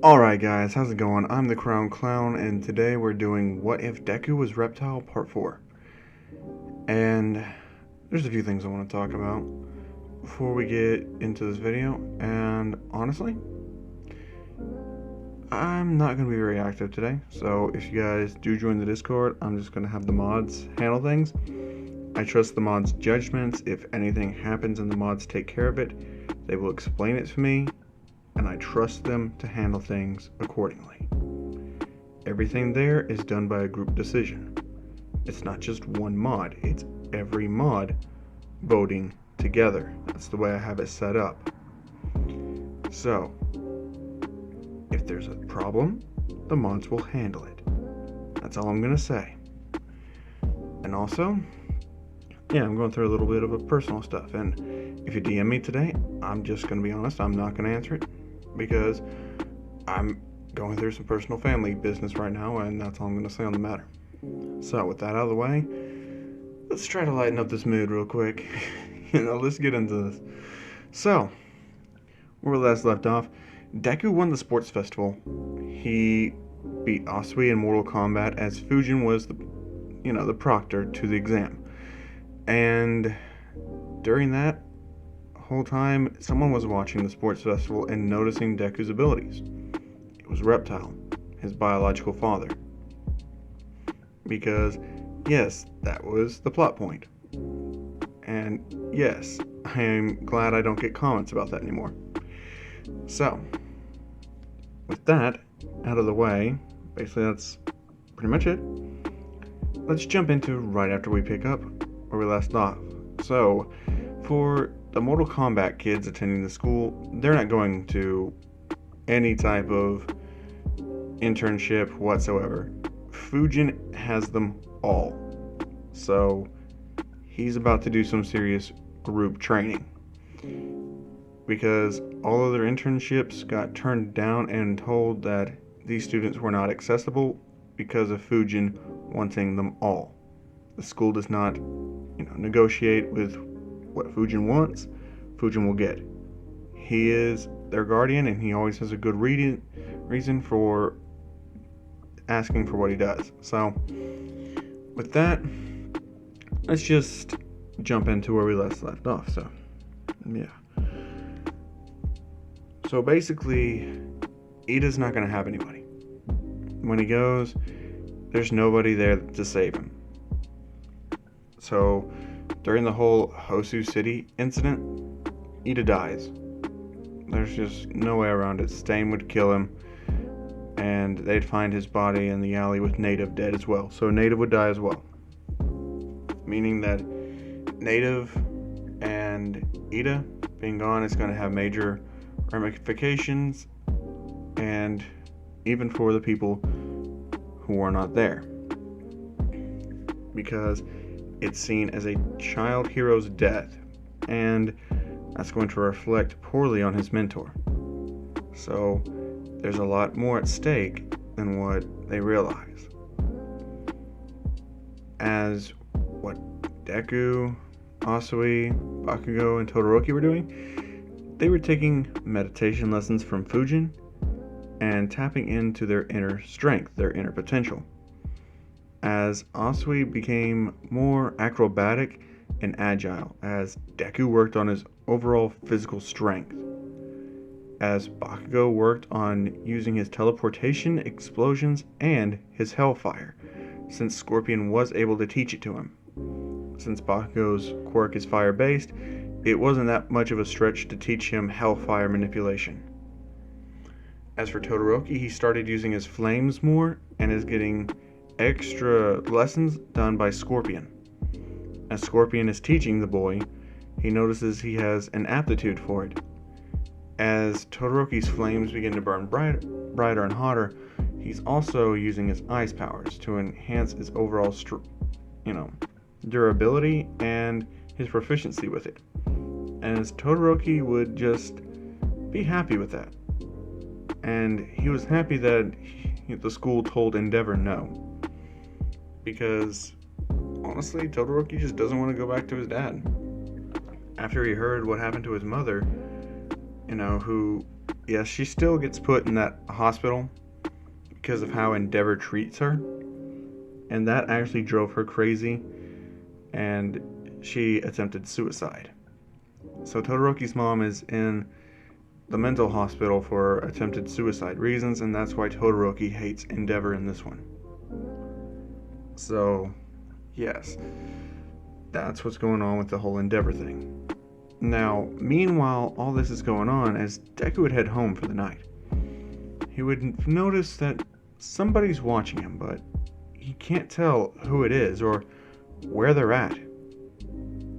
Alright guys, how's it going? I'm the Crown Clown, and today we're doing What If Deku Was Reptile Part 4. And there's a few things I want to talk about before we get into this video, and honestly, I'm not going to be very active today, so if you guys do join the Discord, I'm just going to have the mods handle things. I trust the mods' judgments. If anything happens and the mods take care of it, they will explain it to me, and I trust them to handle things accordingly. Everything there is done by a group decision. It's not just one mod, it's every mod voting together. That's the way I have it set up. So, if there's a problem, the mods will handle it. That's all I'm gonna say. And also, I'm going through a little bit of a personal stuff, and if you DM me today, I'm just gonna be honest, I'm not gonna answer it, because I'm going through some personal family business right now, and that's all I'm going to say on the matter. So, with that out of the way, let's try to lighten up this mood real quick. Let's get into this. So, where we last left off, Deku won the sports festival. He beat Asui in Mortal Kombat, as Fujin was the proctor to the exam. And during that whole time, someone was watching the sports festival and noticing Deku's abilities. It was Reptile, his biological father. Because, yes, that was the plot point. And yes, I am glad I don't get comments about that anymore. So, with that out of the way, basically that's pretty much it. Let's jump into right after we pick up where we left off. So, for the Mortal Kombat kids attending the school, they're not going to any type of internship whatsoever. Fujin has them all. So, he's about to do some serious group training. Because all of their internships got turned down and told that these students were not accessible because of Fujin wanting them all. The school does not, negotiate with what Fujin wants. Fujin will get. He is their guardian, and he always has a good reason for asking for what he does. So, with that, let's just jump into where we last left off. So basically, Ida's not going to have anybody. When he goes, there's nobody there to save him. So, during the whole Hosu City incident, Ida dies. There's just no way around it. Stain would kill him, and they'd find his body in the alley with Native dead as well. So Native would die as well. Meaning that Native and Ida being gone is going to have major ramifications, and even for the people who are not there. Because it's seen as a child hero's death, and that's going to reflect poorly on his mentor. So there's a lot more at stake than what they realize. As what Deku, Asui, Bakugo, and Todoroki were doing, they were taking meditation lessons from Fujin and tapping into their inner strength, their inner potential. As Asui became more acrobatic and agile, as Deku worked on his overall physical strength, as Bakugo worked on using his teleportation, explosions, and his hellfire, since Scorpion was able to teach it to him. Since Bakugo's quirk is fire-based, it wasn't that much of a stretch to teach him hellfire manipulation. As for Todoroki, he started using his flames more and is getting extra lessons done by Scorpion. As Scorpion is teaching the boy, he notices he has an aptitude for it. As Todoroki's flames begin to burn brighter and hotter, he's also using his ice powers to enhance his overall durability and his proficiency with it. As Todoroki would just be happy with that. And he was happy that the school told Endeavor no. Because, honestly, Todoroki just doesn't want to go back to his dad. After he heard what happened to his mother, who Yes, she still gets put in that hospital because of how Endeavor treats her, and that actually drove her crazy, and she attempted suicide. So Todoroki's mom is in the mental hospital for attempted suicide reasons, and that's why Todoroki hates Endeavor in this one. So, yes, that's what's going on with the whole Endeavor thing. Now, meanwhile, all this is going on as Deku would head home for the night. He would notice that somebody's watching him, but he can't tell who it is or where they're at.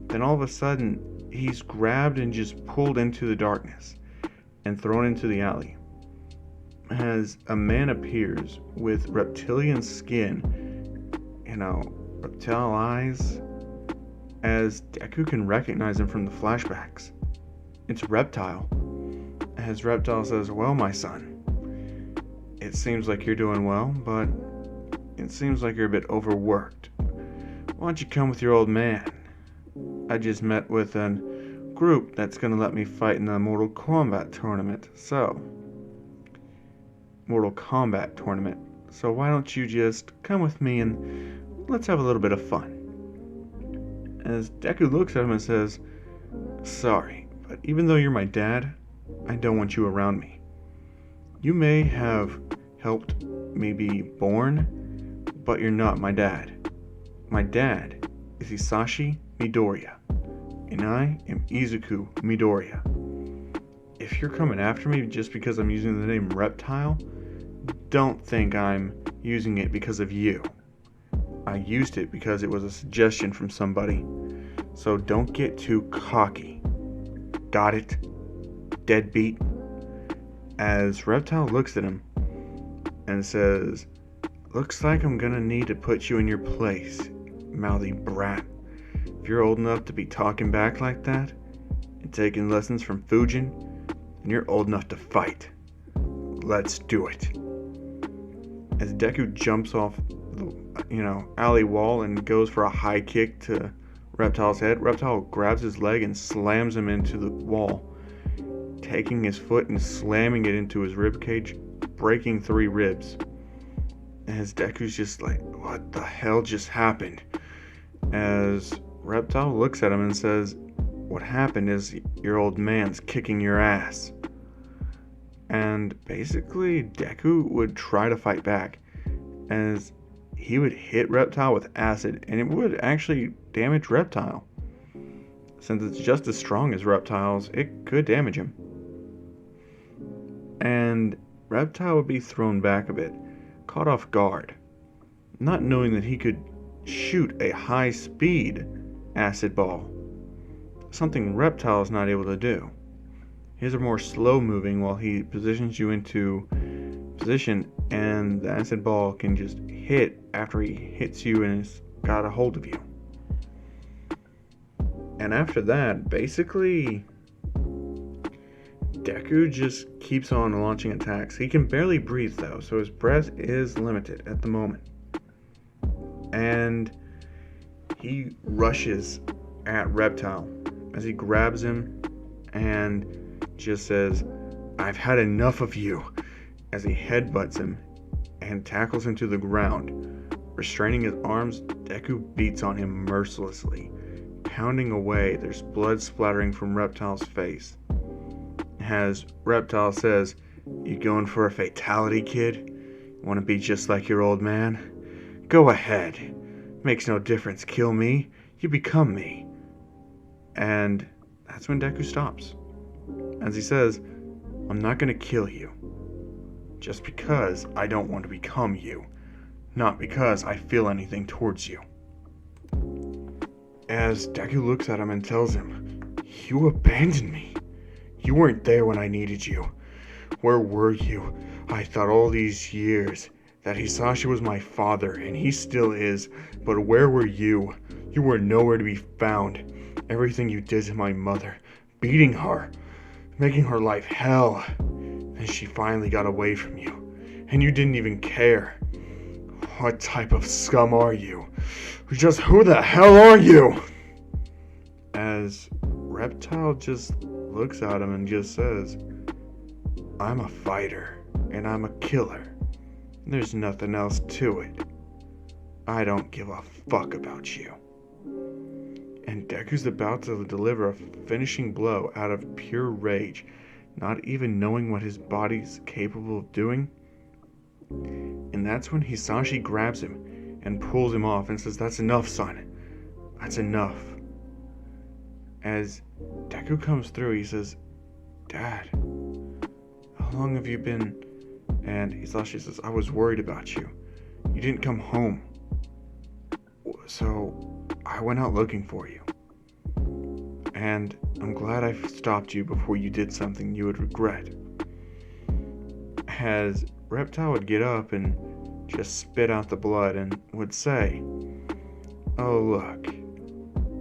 Then all of a sudden, he's grabbed and just pulled into the darkness and thrown into the alley. As a man appears with reptilian skin, reptile eyes, as Deku can recognize him from the flashbacks. It's Reptile. As Reptile says, "Well, my son, it seems like you're doing well, but it seems like you're a bit overworked. Why don't you come with your old man? I just met with a group that's going to let me fight in the Mortal Kombat tournament, so why don't you just come with me and let's have a little bit of fun?" As Deku looks at him and says, "Sorry, but even though you're my dad, I don't want you around me. You may have helped me be born, but you're not my dad. My dad is Hisashi Midoriya, and I am Izuku Midoriya. If you're coming after me just because I'm using the name Reptile, don't think I'm using it because of you. I used it because it was a suggestion from somebody. So don't get too cocky. Got it? Deadbeat?" As Reptile looks at him and says, "Looks like I'm gonna need to put you in your place, mouthy brat. If you're old enough to be talking back like that and taking lessons from Fujin, then you're old enough to fight. Let's do it." As Deku jumps off the alley wall and goes for a high kick to Reptile's head, Reptile grabs his leg and slams him into the wall, taking his foot and slamming it into his ribcage, breaking 3 ribs. As Deku's just like, "What the hell just happened?" As Reptile looks at him and says, "What happened is your old man's kicking your ass." And basically, Deku would try to fight back, as he would hit Reptile with acid, and it would actually damage Reptile. Since it's just as strong as Reptile's, it could damage him. And Reptile would be thrown back a bit, caught off guard, not knowing that he could shoot a high-speed acid ball, something Reptile is not able to do. His are more slow-moving while he positions you into position, and the acid ball can just hit after he hits you and has got a hold of you. And after that, basically, Deku just keeps on launching attacks. He can barely breathe though, so his breath is limited at the moment. And he rushes at Reptile as he grabs him and just says, "I've had enough of you," as he headbutts him and tackles him to the ground. Restraining his arms, Deku beats on him mercilessly, pounding away. There's blood splattering from Reptile's face. As Reptile says, "You going for a fatality, kid? Want to be just like your old man? Go ahead. Makes no difference. Kill me, you become me." And that's when Deku stops. As he says, "I'm not going to kill you. Just because I don't want to become you. Not because I feel anything towards you." As Deku looks at him and tells him, "You abandoned me. You weren't there when I needed you. Where were you? I thought all these years that Hisashi was my father, and he still is, but where were you? You were nowhere to be found. Everything you did to my mother, beating her, making her life hell, and she finally got away from you, and you didn't even care. What type of scum are you? Just who the hell are you?" As Reptile just looks at him and just says, I'm a fighter, and I'm a killer. There's nothing else to it. I don't give a fuck about you. And Deku's about to deliver a finishing blow out of pure rage, not even knowing what his body's capable of doing. And that's when Hisashi grabs him and pulls him off and says, "That's enough, son. That's enough." As Deku comes through, he says, "Dad, how long have you been?" And Hisashi says, "I was worried about you. You didn't come home. So I went out looking for you. And I'm glad I stopped you before you did something you would regret." As Reptile would get up and just spit out the blood and would say, "Oh look,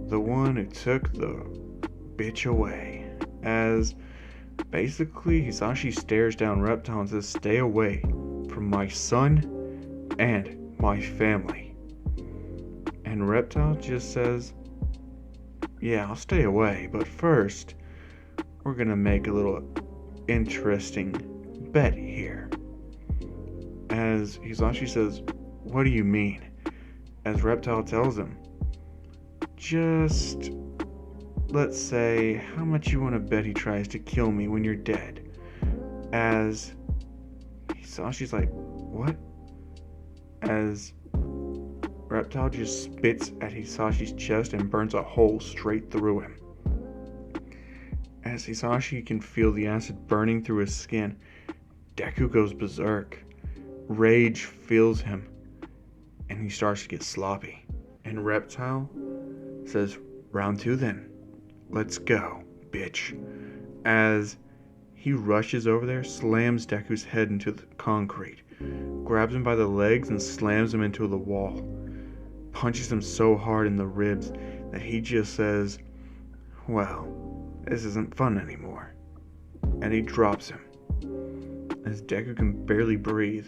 the one who took the bitch away." As basically Hisashi stares down Reptile and says, "Stay away from my son and my family." And Reptile just says, "Yeah, I'll stay away, but first, we're gonna make a little interesting bet here." As Hisashi says, "What do you mean?" As Reptile tells him, "Just, let's say, how much you want to bet he tries to kill me when you're dead?" As Hisashi's like, "What?" As Reptile just spits at Hisashi's chest and burns a hole straight through him. As Hisashi can feel the acid burning through his skin, Deku goes berserk. Rage fills him, and he starts to get sloppy. And Reptile says, "Round 2 then. Let's go, bitch." As he rushes over there, slams Deku's head into the concrete, grabs him by the legs and slams him into the wall. Punches him so hard in the ribs that he just says, "Well, this isn't fun anymore." And he drops him. As Deku can barely breathe,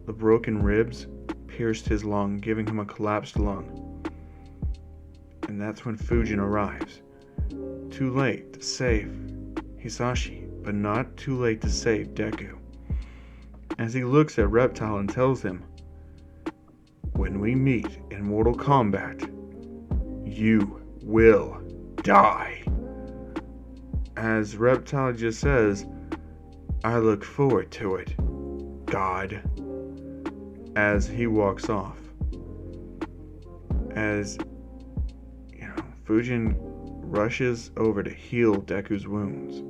the broken ribs pierced his lung, giving him a collapsed lung. And that's when Fujin arrives. Too late to save Hisashi, but not too late to save Deku. As he looks at Reptile and tells him, "When we meet in Mortal Kombat, you will die." As Reptile just says, "I look forward to it, God." As he walks off. As, Fujin rushes over to heal Deku's wounds,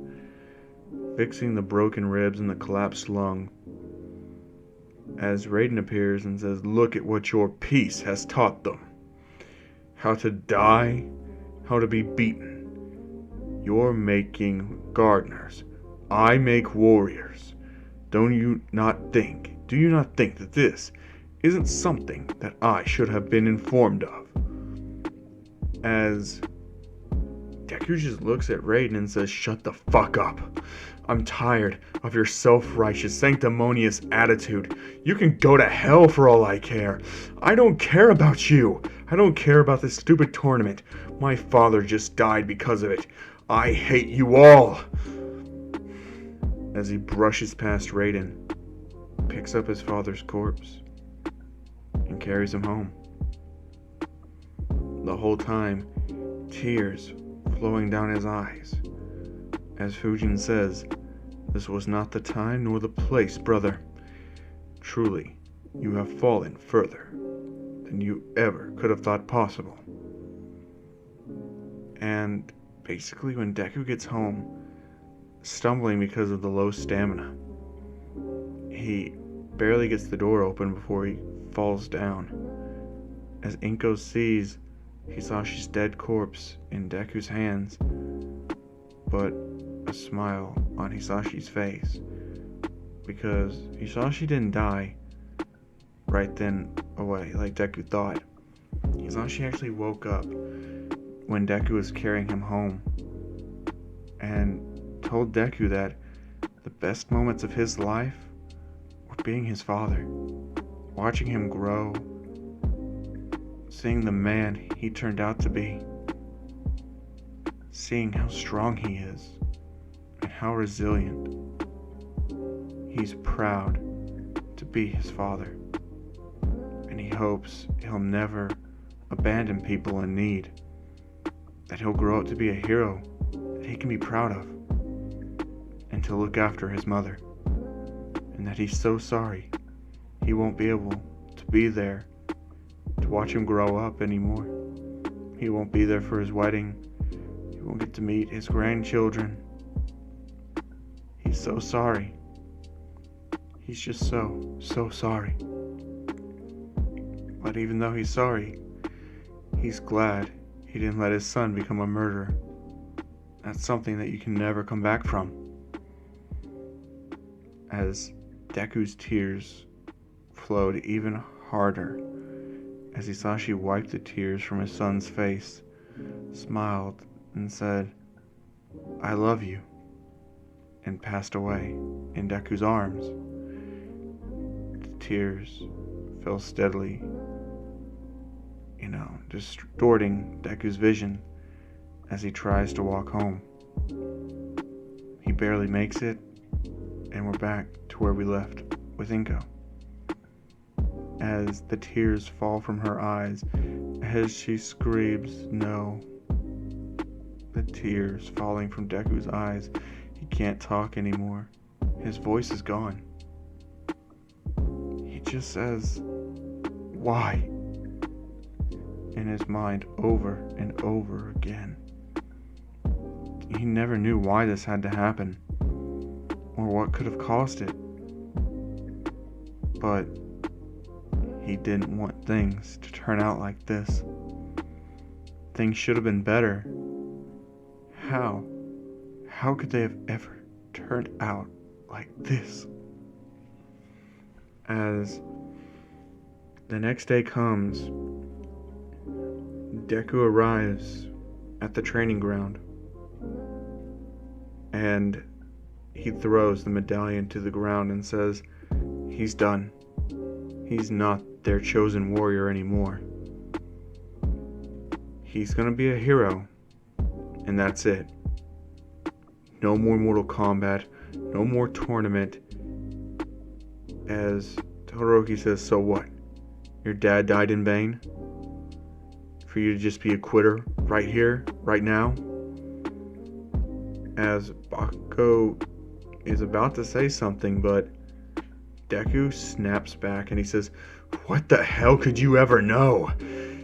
fixing the broken ribs and the collapsed lung. As Raiden appears and says, "Look at what your peace has taught them. How to die, how to be beaten. You're making gardeners. I make warriors. Do you not think that this isn't something that I should have been informed of?" As Deku just looks at Raiden and says, "Shut the fuck up. I'm tired of your self-righteous, sanctimonious attitude. You can go to hell for all I care. I don't care about you. I don't care about this stupid tournament. My father just died because of it. I hate you all." As he brushes past Raiden, picks up his father's corpse, and carries him home. The whole time, tears flowing down his eyes. As Fujin says, "This was not the time nor the place, brother. Truly, you have fallen further than you ever could have thought possible." And basically when Deku gets home, stumbling because of the low stamina, he barely gets the door open before he falls down. As Inko sees Hisashi's dead corpse in Deku's hands, but a smile on Hisashi's face, because Hisashi didn't die right then away like Deku thought. Hisashi actually woke up when Deku was carrying him home and told Deku that the best moments of his life were being his father, watching him grow, seeing the man he turned out to be, seeing how strong he is and how resilient he's proud to be his father. And he hopes he'll never abandon people in need. That he'll grow up to be a hero that he can be proud of. And to look after his mother. And that he's so sorry he won't be able to be there to watch him grow up anymore. He won't be there for his wedding. He won't get to meet his grandchildren. He's so sorry. He's just so sorry. But even though he's sorry, he's glad he didn't let his son become a murderer. That's something that you can never come back from. As Deku's tears flowed even harder as he saw she wiped the tears from his son's face, smiled, and said, "I love you," and passed away in Deku's arms. The tears fell steadily, distorting Deku's vision as he tries to walk home. He barely makes it, and we're back to where we left with Inko. As the tears fall from her eyes, as she screams no. The tears falling from Deku's eyes. He can't talk anymore. His voice is gone. He just says, "Why?" in his mind over and over again. He never knew why this had to happen, or what could have caused it. But he didn't want things to turn out like this. Things should have been better. How? How could they have ever turned out like this? As the next day comes, Deku arrives at the training ground, and he throws the medallion to the ground and says, he's done. He's not their chosen warrior anymore. He's gonna be a hero, and that's it. No more Mortal Kombat, no more tournament. As Todoroki says, "So what? Your dad died in vain? For you to just be a quitter right here, right now?" As Bakugo is about to say something, but Deku snaps back and he says, "What the hell could you ever know?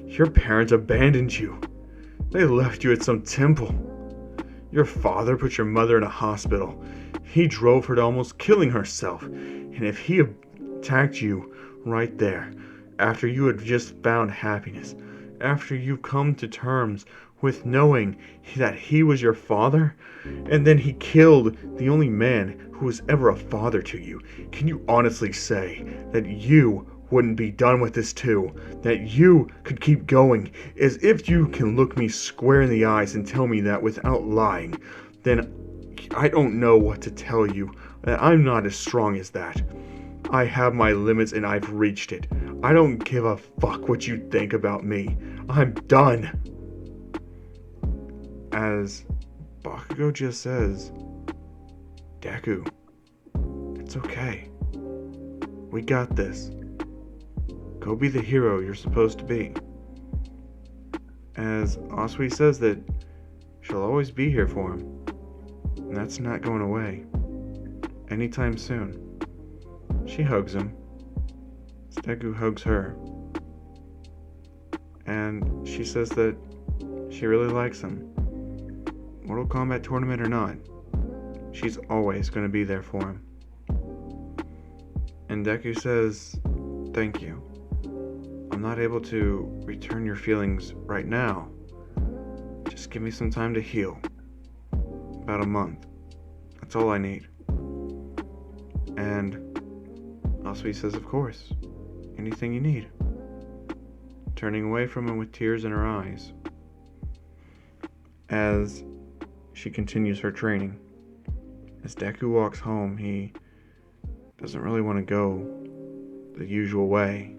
Your parents abandoned you. They left you at some temple. Your father put your mother in a hospital. He drove her to almost killing herself. And if he attacked you right there, after you had just found happiness, after you've come to terms with knowing that he was your father, and then he killed the only man who was ever a father to you, can you honestly say that you wouldn't be done with this too? That you could keep going? As if you can look me square in the eyes and tell me that without lying, then I don't know what to tell you. That I'm not as strong as that. I have my limits and I've reached it. I don't give a fuck what you think about me. I'm done." As Bakugo just says, "Deku, it's okay. We got this. Go be the hero you're supposed to be." As Asui says that she'll always be here for him. And that's not going away anytime soon. She hugs him. Deku hugs her. And she says that she really likes him. Mortal Kombat tournament or not, she's always going to be there for him. And Deku says, "Thank you. I'm not able to return your feelings right now. Just give me some time to heal. About a month. That's all I need." And Asui says, "Of course. Anything you need." Turning away from him with tears in her eyes. As she continues her training. As Deku walks home, he doesn't really want to go the usual way.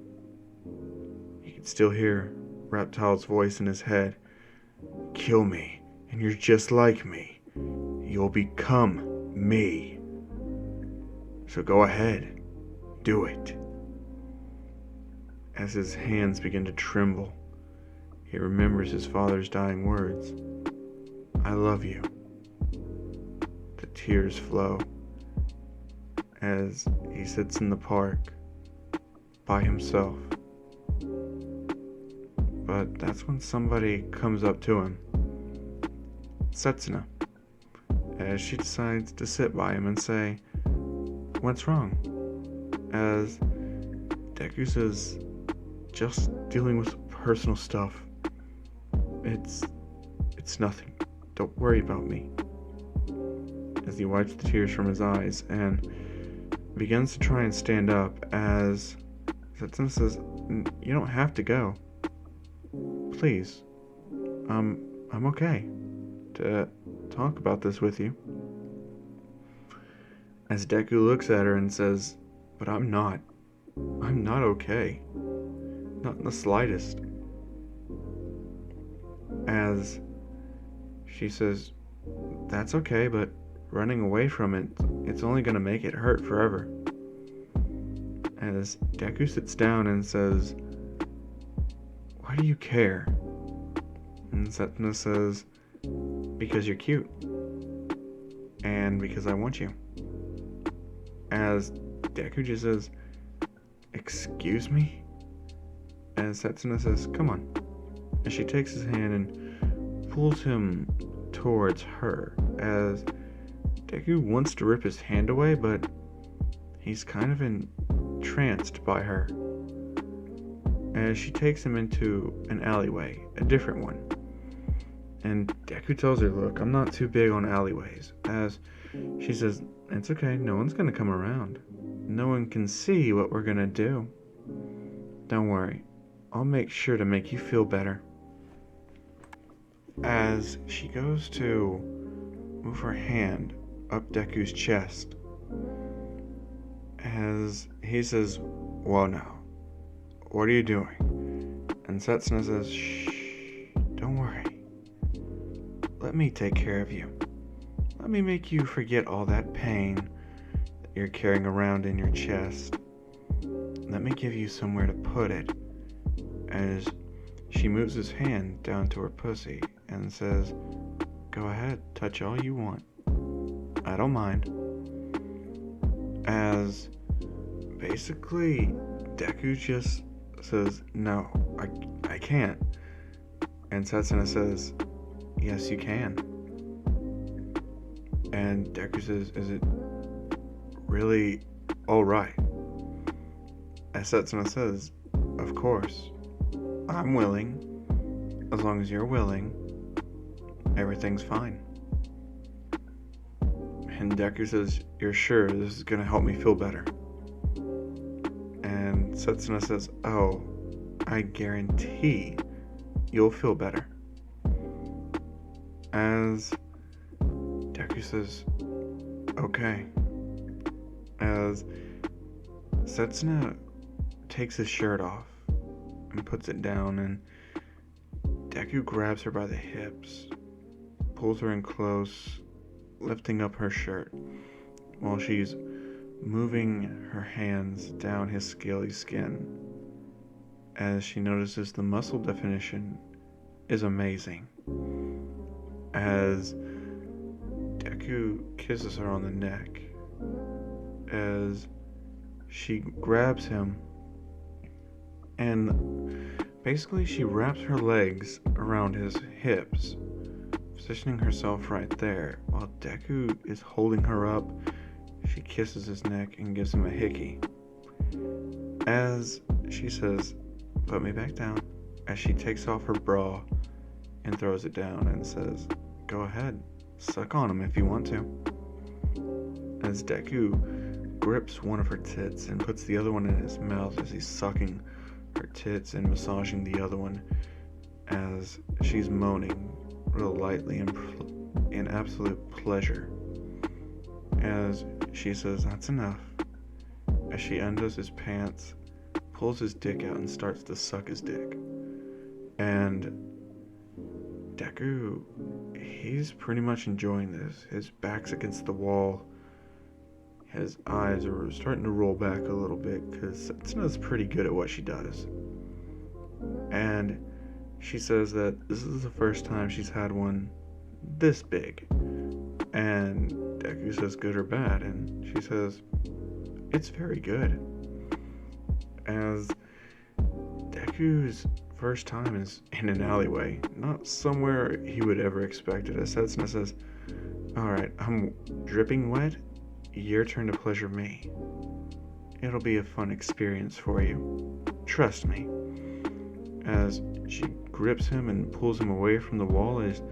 He can still hear Reptile's voice in his head. "Kill me, and you're just like me. You'll become me." So go ahead, do it. As his hands begin to tremble, he remembers his father's dying words. I love you. The tears flow as he sits in the park by himself. But that's when somebody comes up to him. Setsuna, as she decides to sit by him and say, what's wrong? As Deku says, just dealing with personal stuff. It's nothing. Don't worry about me. As he wipes the tears from his eyes and begins to try and stand up, as Setsuna says, you don't have to go. Please. I'm okay to talk about this with you. As Deku looks at her and says, but I'm not okay. Not in the slightest. As she says, that's okay, but running away from it, it's only gonna make it hurt forever. As Deku sits down and says, why do you care? And Setsuna says, because you're cute. And because I want you. As Deku just says, excuse me? As Setsuna says, come on. As she takes his hand and pulls him towards her. As Deku wants to rip his hand away, but he's kind of entranced by her. As she takes him into an alleyway, a different one. And Deku tells her, look, I'm not too big on alleyways. As she says, it's okay, no one's gonna come around. No one can see what we're gonna do. Don't worry, I'll make sure to make you feel better. As she goes to move her hand up Deku's chest, as he says, well now, what are you doing? And Setsuna says, shh, don't worry. Let me take care of you. Let me make you forget all that pain that you're carrying around in your chest. Let me give you somewhere to put it. As she moves his hand down to her pussy and says, go ahead, touch all you want. I don't mind. As basically Deku just says, no, I can't. And Setsuna says, yes, you can. And Deku says, is it really alright? As Setsuna says, of course. I'm willing. As long as you're willing, everything's fine. And Deku says, you're sure this is gonna help me feel better? And Setsuna says, oh, I guarantee you'll feel better. As Deku says, okay. As Setsuna takes his shirt off and puts it down, and Deku grabs her by the hips, pulls her in close, lifting up her shirt, while she's moving her hands down his scaly skin, as she notices the muscle definition is amazing. As Deku kisses her on the neck, as she grabs him, and basically she wraps her legs around his hips, positioning herself right there. While Deku is holding her up, she kisses his neck and gives him a hickey. As she says, put me back down, as she takes off her bra and throws it down and says, go ahead, suck on him if you want to. As Deku grips one of her tits and puts the other one in his mouth as he's sucking her tits and massaging the other one, as she's moaning real lightly in absolute pleasure. As she says, that's enough. As she undoes his pants, pulls his dick out and starts to suck his dick. And Deku, he's pretty much enjoying this. His back's against the wall. His eyes are starting to roll back a little bit because Setsuna's pretty good at what she does. And she says that this is the first time she's had one this big. And Deku says good or bad, and she says it's very good. As Deku's first time is in an alleyway, not somewhere he would ever expect it, as Setsuna says, alright, I'm dripping wet, your turn to pleasure me. It'll be a fun experience for you. Trust me. As she grips him and pulls him away from the wall, as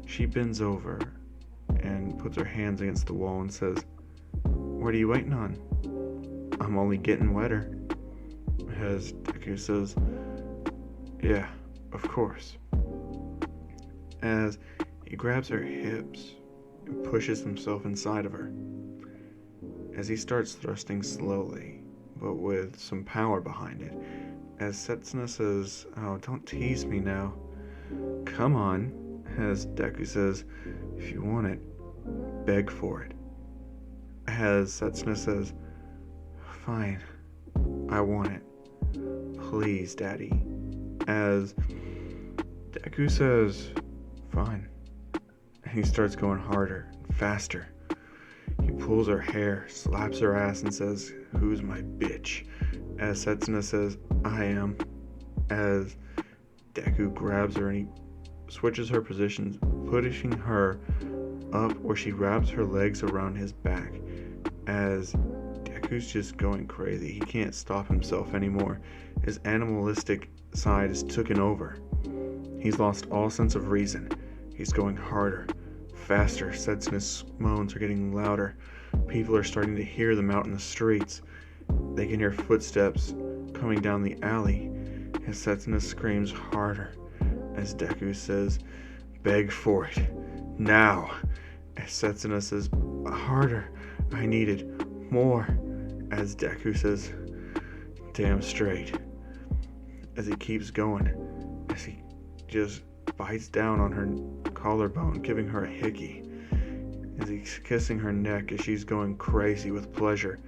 she bends over and puts her hands against the wall and says, what are you waiting on? I'm only getting wetter. As Deku says, yeah, of course. As he grabs her hips and pushes himself inside of her. As he starts thrusting slowly, but with some power behind it. As Setsuna says, oh, don't tease me now. Come on. As Deku says, if you want it, beg for it. As Setsuna says, fine, I want it. Please, Daddy. As Deku says, fine. And he starts going harder and faster. He pulls her hair, slaps her ass, and says, who's my bitch? As Setsuna says, I am. As Deku grabs her and he switches her positions, pushing her up where she wraps her legs around his back. As Deku's just going crazy. He can't stop himself anymore. His animalistic side is taken over. He's lost all sense of reason. He's going harder, faster. Setsuna's moans are getting louder. People are starting to hear them out in the streets. They can hear footsteps coming down the alley as Setsuna screams harder as Deku says, beg for it, now. As Setsuna says, harder, I need it, more. As Deku says, damn straight. As he keeps going, as he just bites down on her collarbone, giving her a hickey. As he's kissing her neck as she's going crazy with pleasure.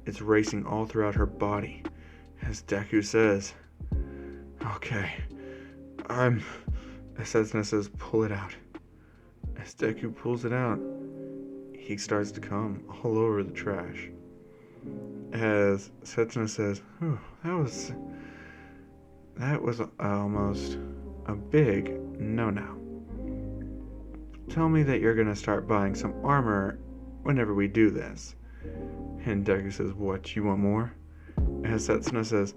It's racing all throughout her body. As Deku says, okay, as Setsuna says, pull it out. As Deku pulls it out, he starts to come all over the trash. As Setsuna says, that was almost a big no-no. Tell me that you're gonna start buying some armor whenever we do this. And Deku says, what, you want more? As Setsuna says,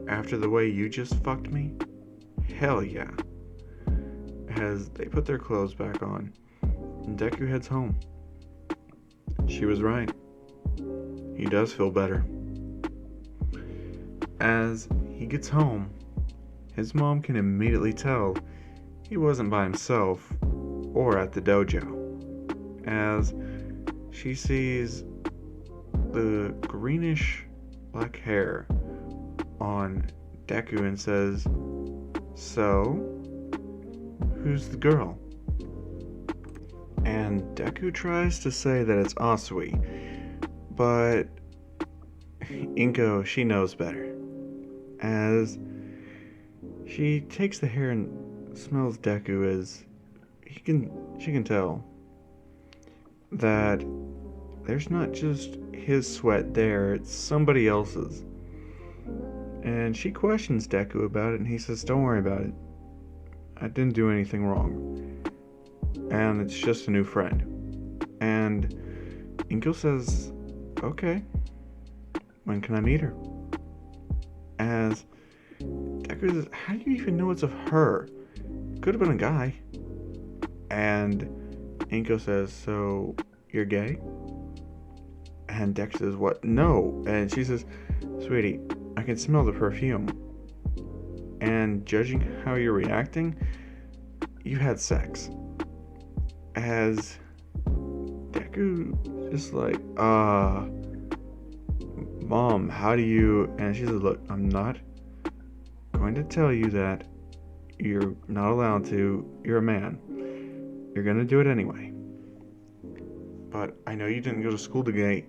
after the way you just fucked me? Hell yeah. As they put their clothes back on, Deku heads home. She was right. He does feel better. As he gets home, his mom can immediately tell he wasn't by himself or at the dojo. As she sees the greenish black hair on Deku and says, so, who's the girl? And Deku tries to say that it's Asui, but Inko, she knows better. As she takes the hair and smells Deku, as she can tell that there's not just his sweat there, it's somebody else's. And she questions Deku about it, and he says, don't worry about it. I didn't do anything wrong. And it's just a new friend. And Inko says, okay, when can I meet her? As Deku says, how do you even know it's of her? Could have been a guy. And Inko says, so you're gay? And Deku says, what? No. And she says, sweetie, I can smell the perfume. And judging how you're reacting, you had sex. As Deku just like, Mom, how do you... And she says, look, I'm not going to tell you that you're not allowed to. You're a man. You're going to do it anyway. But I know you didn't go to school today,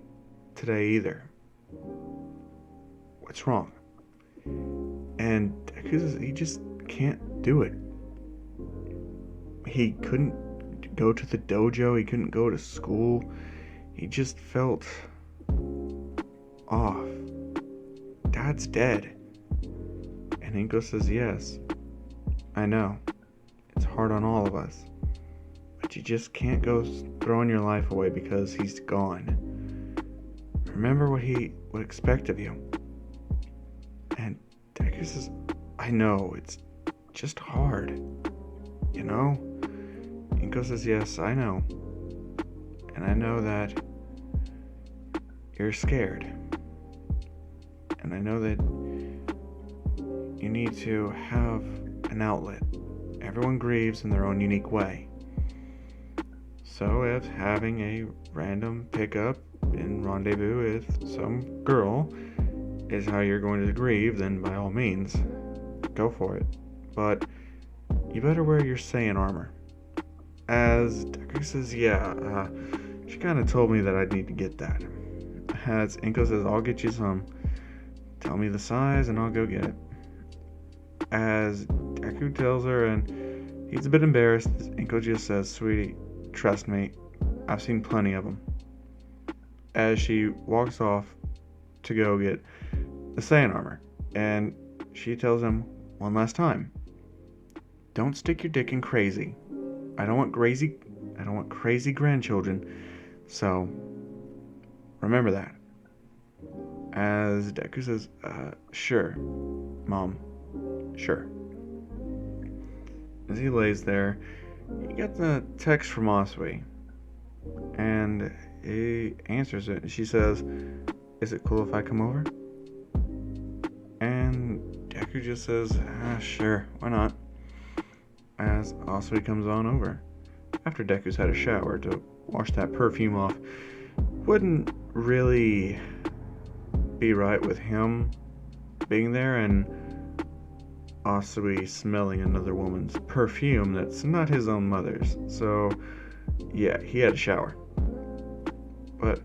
today either. What's wrong? And Deku says he just can't do it. He couldn't go to the dojo, he couldn't go to school. He just felt off. Dad's dead. And Inko says, yes, I know. It's hard on all of us. But you just can't go throwing your life away because he's gone. Remember what he would expect of you. And Deku says, I know, it's just hard. You know? Inko says, yes, I know. And I know that you're scared. And I know that you need to have an outlet. Everyone grieves in their own unique way. So if having a random pickup and rendezvous with some girl is how you're going to grieve, then by all means, go for it. But you better wear your Saiyan armor. As Deku says, yeah, she kind of told me that I'd need to get that. As Inko says, I'll get you some. Tell me the size and I'll go get it. As Deku tells her, and he's a bit embarrassed, Inko just says, sweetie, trust me, I've seen plenty of them. As she walks off to go get the Saiyan armor, and she tells him one last time, don't stick your dick in crazy. I don't want crazy grandchildren, so remember that. As Deku says, sure, Mom, sure. As he lays there, he gets a text from Asui, and he answers it. She says, is it cool if I come over? And Deku just says, sure, why not? As Asui comes on over, after Deku's had a shower to wash that perfume off. Wouldn't really be right with him being there and Asui smelling another woman's perfume that's not his own mother's. So yeah, he had a shower. But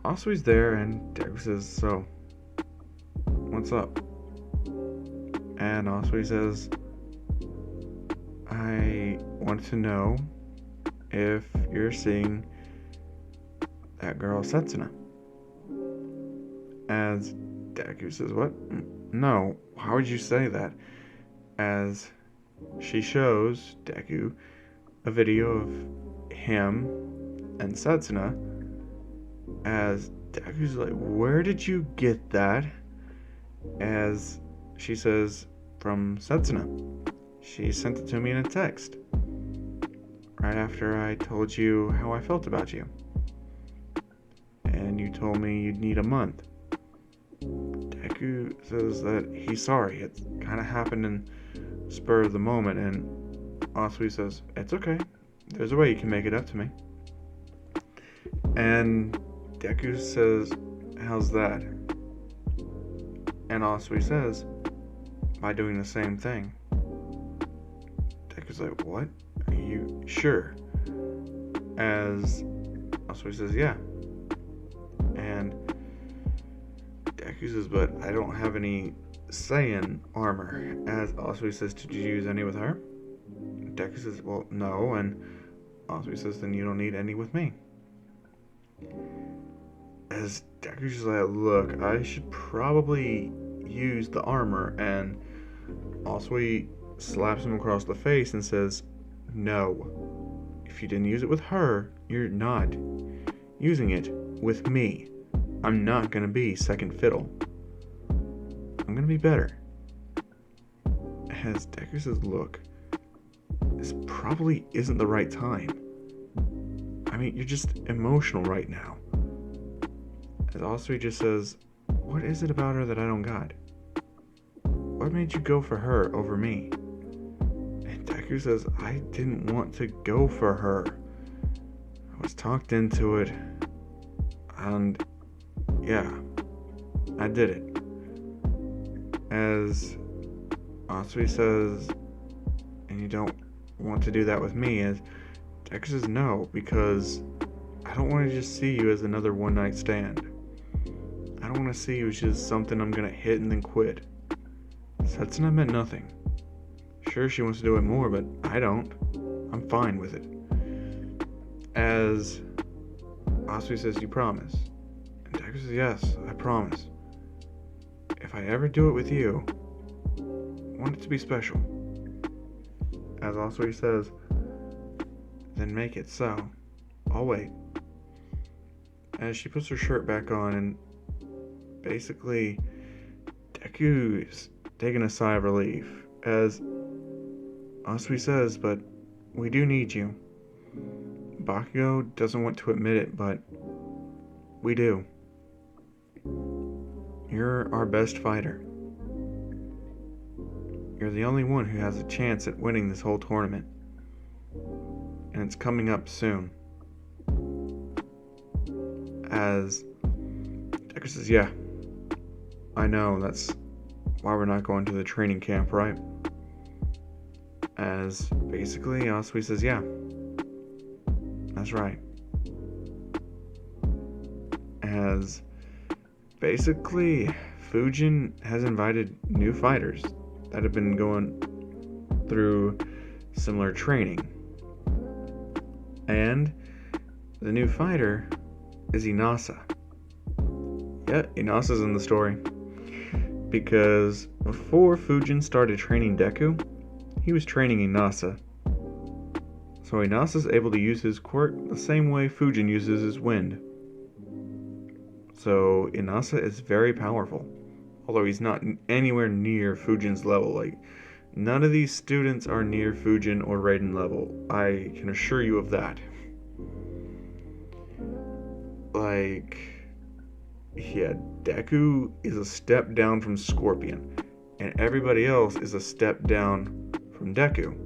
Asui's there and Deku says, so what's up? And Asui says, I want to know if you're seeing that girl Setsuna. As Deku says, what? No, how would you say that? As she shows Deku a video of him and Setsuna. As Deku's like, where did you get that? As she says, from Setsuna. She sent it to me in a text. Right after I told you how I felt about you. And you told me you'd need a month. Deku says that he's sorry. It kind of happened in spur of the moment. And Asui says, it's okay. There's a way you can make it up to me. And Deku says, how's that? And Asui says, by doing the same thing. Deku's like, what? Are you sure? As Asui says, yeah. And Deku says, but I don't have any Saiyan armor. As Asui says, did you use any with her? Deku says, well, no. And Asui says, then you don't need any with me. As Deku's just like, look, I should probably use the armor. And Asui slaps him across the face and says, no. If you didn't use it with her, you're not using it with me. I'm not gonna be second fiddle. I'm gonna be better. As Deku says, look, this probably isn't the right time. I mean, you're just emotional right now. As Asui just says, what is it about her that I don't got? What made you go for her over me? And Deku says, I didn't want to go for her. I was talked into it. And yeah, I did it. As Asui says, and you don't want to do that with me, as Deku says no, because I don't want to just see you as another one-night stand. don't want to see it was just something I'm gonna hit and then quit. Setsuna meant nothing. Sure, she wants to do it more, but I don't. I'm fine with it. As Asui says, you promise? And Deku says, yes, I promise. If I ever do it with you, I want it to be special. As Asui says, then make it so. I'll wait. As she puts her shirt back on, and basically Deku's taking a sigh of relief. As Asui says, but we do need you. Bakugo doesn't want to admit it, but we do. You're our best fighter. You're the only one who has a chance at winning this whole tournament. And it's coming up soon. As Deku says, yeah, I know, that's why we're not going to the training camp, right? As basically Asui says, yeah, that's right. As basically Fujin has invited new fighters that have been going through similar training. And the new fighter is Inasa. Yeah, Inasa's in the story. Because before Fujin started training Deku, he was training Inasa. So Inasa's able to use his quirk the same way Fujin uses his wind. So Inasa is very powerful, although he's not anywhere near Fujin's level. Like, none of these students are near Fujin or Raiden level. I can assure you of that. Like, yeah, Deku is a step down from Scorpion, and everybody else is a step down from Deku,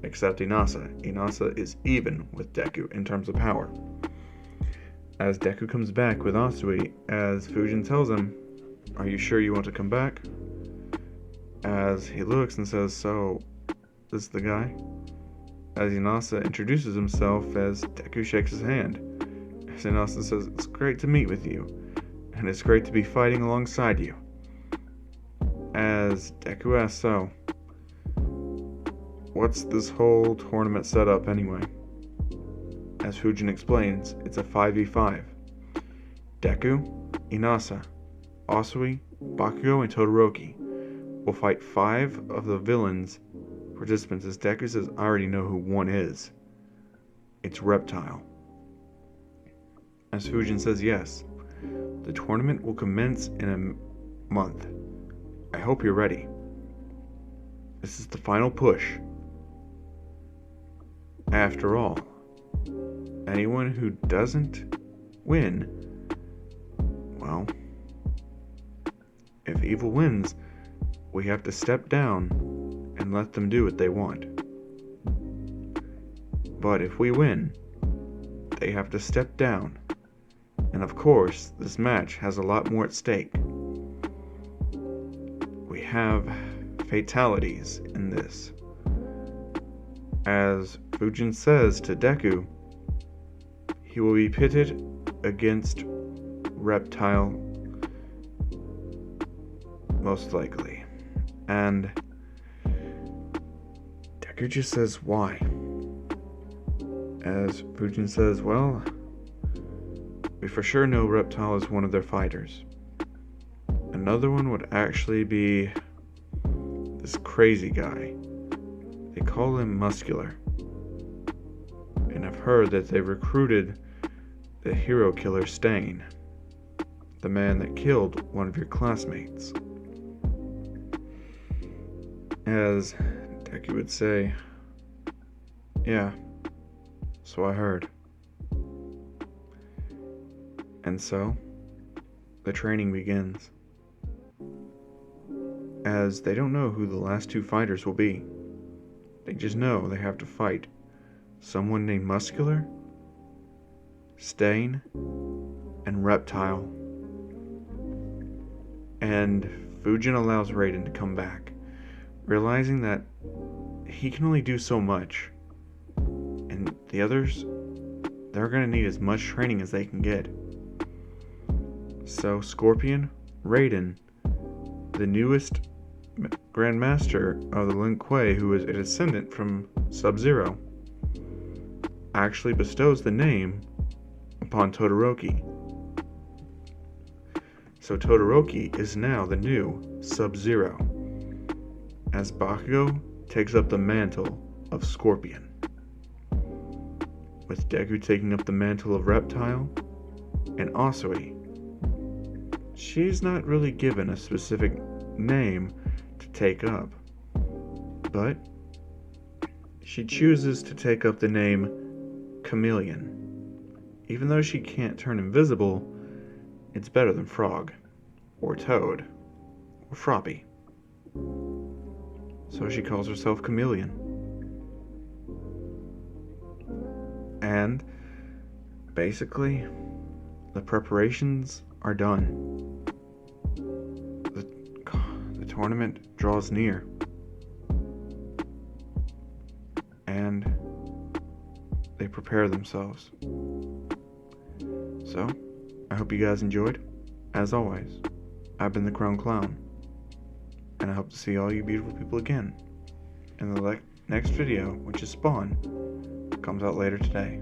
except Inasa. Inasa is even with Deku in terms of power. As Deku comes back with Asui, as Fujin tells him, are you sure you want to come back? As he looks and says, so, this is the guy? As Inasa introduces himself, as Deku shakes his hand. As Inasa says, it's great to meet with you, and it's great to be fighting alongside you. As Deku asks, so, what's this whole tournament set up anyway? As Fujin explains, it's a 5v5. Deku, Inasa, Asui, Bakugo, and Todoroki will fight 5 of the villains participants. As Deku says, I already know who one is. It's Reptile. As Fujin says, yes, the tournament will commence in a month. I hope you're ready. This is the final push. After all, anyone who doesn't win, well, if evil wins, we have to step down and let them do what they want. But if we win, they have to step down. And of course, this match has a lot more at stake. We have fatalities in this. As Fujin says to Deku, he will be pitted against Reptile, most likely. And Deku just says, why? As Fujin says, well, we for sure know Reptile is one of their fighters. Another one would actually be this crazy guy. They call him Muscular. And I've heard that they recruited the hero killer Stain, the man that killed one of your classmates. As Deku would say, yeah, so I heard. And so, the training begins. As they don't know who the last 2 fighters will be. They just know they have to fight someone named Muscular, Stain, and Reptile. And Fujin allows Raiden to come back, realizing that he can only do so much. And the others, they're going to need as much training as they can get. So Scorpion, Raiden, the newest Grand Master of the Lin Kuei, who is a descendant from Sub-Zero, actually bestows the name upon Todoroki. So Todoroki is now the new Sub-Zero, as Bakugo takes up the mantle of Scorpion, with Deku taking up the mantle of Reptile, and Asui. She's not really given a specific name to take up, but she chooses to take up the name Chameleon. Even though she can't turn invisible, it's better than Frog, or Toad, or Froppy. So she calls herself Chameleon. And basically, the preparations are done. The tournament draws near. And they prepare themselves. So, I hope you guys enjoyed. As always, I've been the Crown Clown, and I hope to see all you beautiful people again in the next video, which is Spawn, comes out later today.